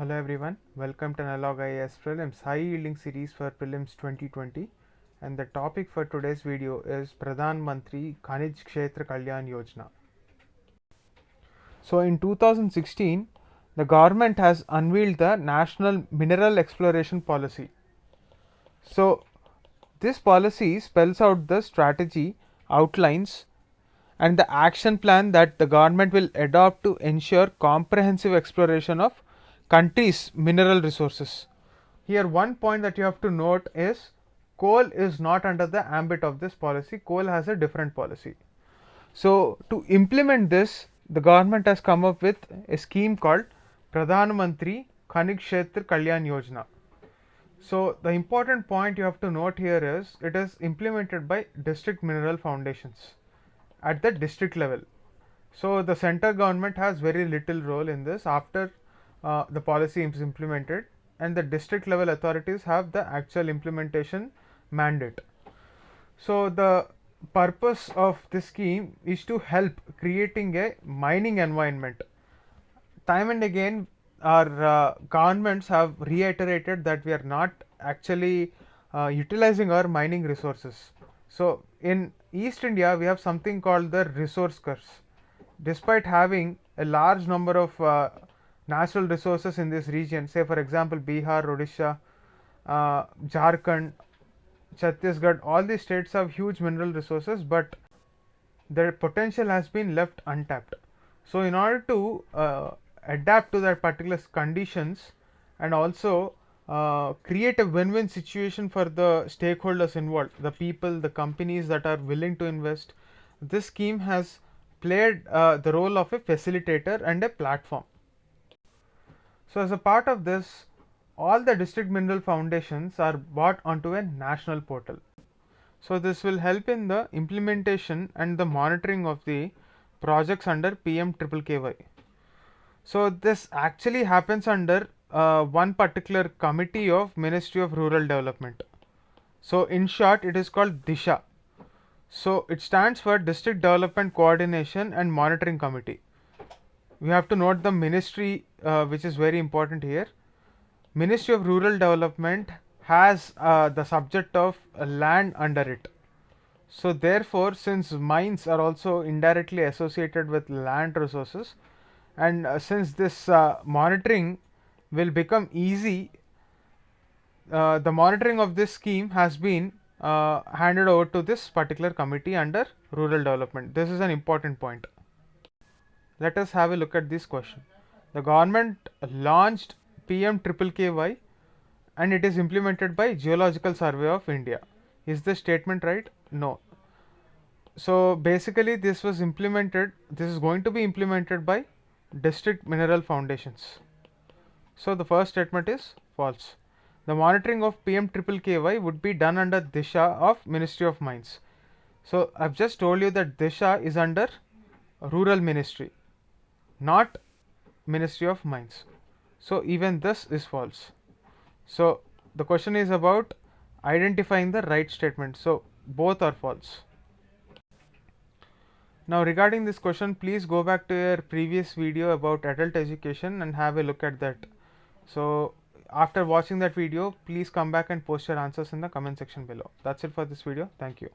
Hello everyone, welcome to Analog IAS Prelims High Yielding Series for Prelims 2020, and the topic for today's video is Pradhan Mantri Khanij Kshetra Kalyan Yojana. So in 2016, the government has unveiled the National Mineral Exploration Policy. So this policy spells out the strategy, outlines, and the action plan that the government will adopt to ensure comprehensive exploration of country's mineral resources. Here one point that you have to note is coal is not under the ambit of this policy. Coal has a different policy. So to implement this, the government has come up with a scheme called Pradhan Mantri Khanij Kshetra Kalyan Yojana. So the important point you have to note here is it is implemented by district mineral foundations at the district level. So the central government has very little role in this after the policy is implemented, and the district level authorities have the actual implementation mandate. So the purpose of this scheme is to help creating a mining environment. Time and again our governments have reiterated that we are not actually utilizing our mining resources. So in East India we have something called the resource curse. Despite having a large number of natural resources in this region, say for example Bihar, Odisha, Jharkhand, Chhattisgarh, all these states have huge mineral resources, but their potential has been left untapped. So in order to adapt to that particular conditions and also create a win-win situation for the stakeholders involved, the people, the companies that are willing to invest, this scheme has played the role of a facilitator and a platform. So as a part of this, all the district mineral foundations are brought onto a national portal. So this will help in the implementation and the monitoring of the projects under PMKKKY. So this actually happens under one particular committee of Ministry of Rural Development. So in short, it is called DISHA. So it stands for District Development Coordination and Monitoring Committee. We have to note the ministry which is very important here. Ministry of Rural Development has the subject of land under it. So therefore, since mines are also indirectly associated with land resources, and since this monitoring will become easy, the monitoring of this scheme has been handed over to this particular committee under rural development. This is an important point. Let us have a look at this question. The government launched PMKKY and it is implemented by Geological Survey of India. Is this statement right? No. So basically this was implemented, this is going to be implemented by district mineral foundations. So the first statement is false. The monitoring of PMKKY would be done under DISHA of Ministry of Mines. So I've just told you that DISHA is under Rural Ministry, not Ministry of Mines. So even this is false. So the question is about identifying the right statement. So both are false. Now regarding this question, please go back to your previous video about adult education and have a look at that. So after watching that video, please come back and post your answers in the comment section below. That's it for this video. Thank you.